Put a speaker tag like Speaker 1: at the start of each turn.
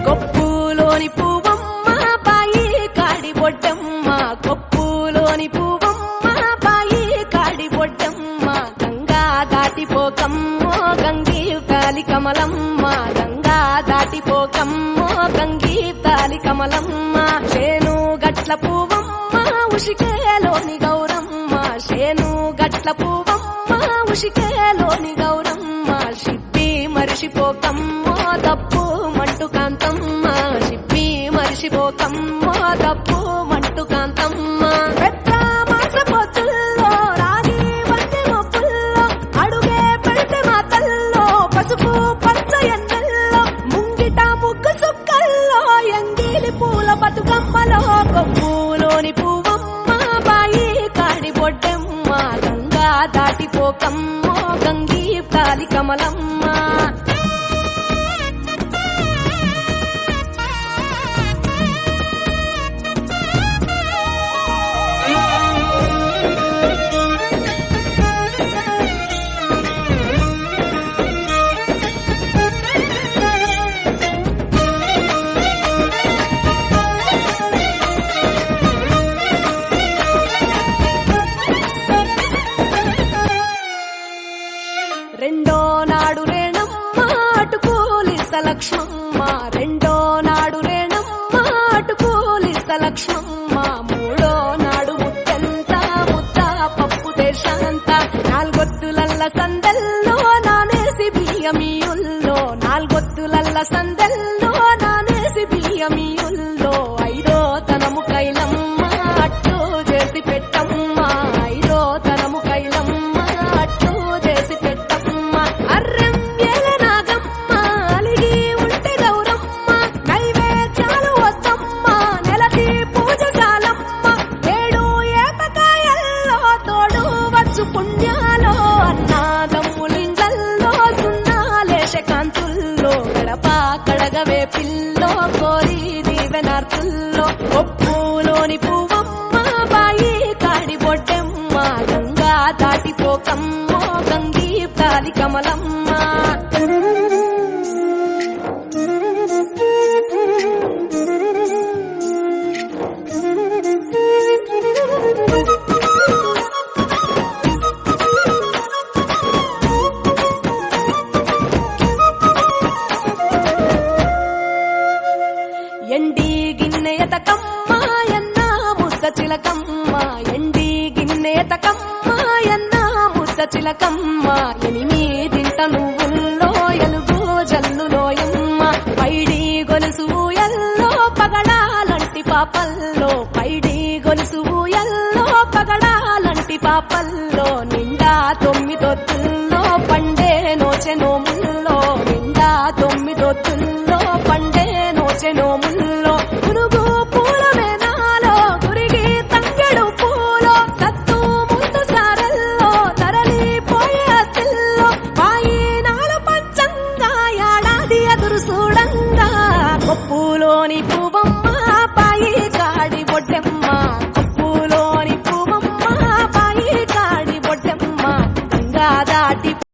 Speaker 1: కొప్పులోని పువ్వమ్మ బాయి కాడి బొడ్డమ్మ, కొప్పులోని పువ్వమ్మ బాయి కాడి బొడ్డమ్మ, గంగా దాటిపోకమ్మో గంగీ తాలి కమలమ్మ, గంగా దాటిపోకమ్మో గంగీ తాలి కమలమ్మ, శేను గట్ల పువ్వమ్మ ఉషికేలోని గౌరమ్మ, శేను గట్ల పువ్వమ్మ ఉషికేలోని గౌరమ్మ, సిప్పి మరిసిపోకమ్మో తప్పు మంటు కాంతమ్మ, సిప్పి మరిసిపోకమ్మో తప్పు మంటు కాంతమ్మ, పెద్ద మాసపోతుల్లో రాగి వంటి మొప్పుల్లో అడుగే పెడితే మా తల్లో, పసుపు పచ్చ ఎన్నెల్లో ముంగిట ముగ్గు సుక్కల్లో, ఎంగిలి పూల బతుకమ్మలో కొప్పులోని పువ్వమ్మ బాయి కాడి బొడ్డమ్మ, గంగా దాటిపోకమ్మో గంగీ తాలి కమలమ్మ. రెండో నాడు రేణమ్మ అటుకూలిస్త లక్ష్మమ్మ, రెండో నాడు రేణమ్మ అటుకూలిస్త లక్ష్మమ్మ, మూడో నాడు ముత్తంత ముద్ద పప్పు దేశంత, నాలుగొత్తులల్ల సందల్లో నానేసి బియ్యమియుల్లో, నాలుగొత్తులల్ల సందల్లో నానేసి బియ్యమియుల్లో, ఐదో తనము కైలమ్మ అట్టు చేసి పెట్టమ్మ, ఐదో తనము కైలమ్మ అట్టు చేసి పెట్టమ్మ, అర్రెం ఏల నాగమ్మ అలిగి ఉంటే గౌరమ్మ, నైవేద్యాలు వద్దమ్మ నెలకి పూజ చాలమ్మ, ఏడు ఏపకాయల్లో తోడు వచ్చు పుణ్యాలో, అన్నాదమ్ములింజల్లో సున్నాలేశ కాంతుల్లో, గడప కడగవే పిల్లో కోరి దీవెనార్తుల్లో, కొప్పులోని పువ్వమ్మ బాయి కాడి బొడ్డమ్మ, గంగా దాటిపోకమ్మో గంగీ తాలి కమలమ్మ. ఎండి గిన్నెయతకమ్మ ఎన్న ముద్ద చిలకమ్మ, ఎండి గిన్నెయతకమ్మ ఎన్న ముద్ద చిలకమ్మ, ఎనిమిదింట నువ్వుల్లో ఎలుగు జల్లులోయమ్మ, పైడి గొలుసు ఎల్లో పగడాలంటి పాపల్లో, పైడి గొలుసు ఎల్లో పగడాలంటి పాపల్లో, నిండా తొమ్మిదొత్తుల్లో పండే నోచె నోముల్లో, నిండా తొమ్మిదొత్తుల్లో పండే నోచె నోముల్లో, పునుగు పూల మేనాలో గురిగి తంగెడు పూలో, సత్తు ముందు సారల్లో తరలిపోయే అతిల్లో, పాయినాలు పంచంగా ఏడాది ఎదురు చూడంగా, కొప్పులోని పువ్వమ్మ పాయి కాడి బొడ్డమ్మ, కొప్పులోని పువ్వమ్మ పాయి కాడి బొడ్డమ్మ, గంగా దాటి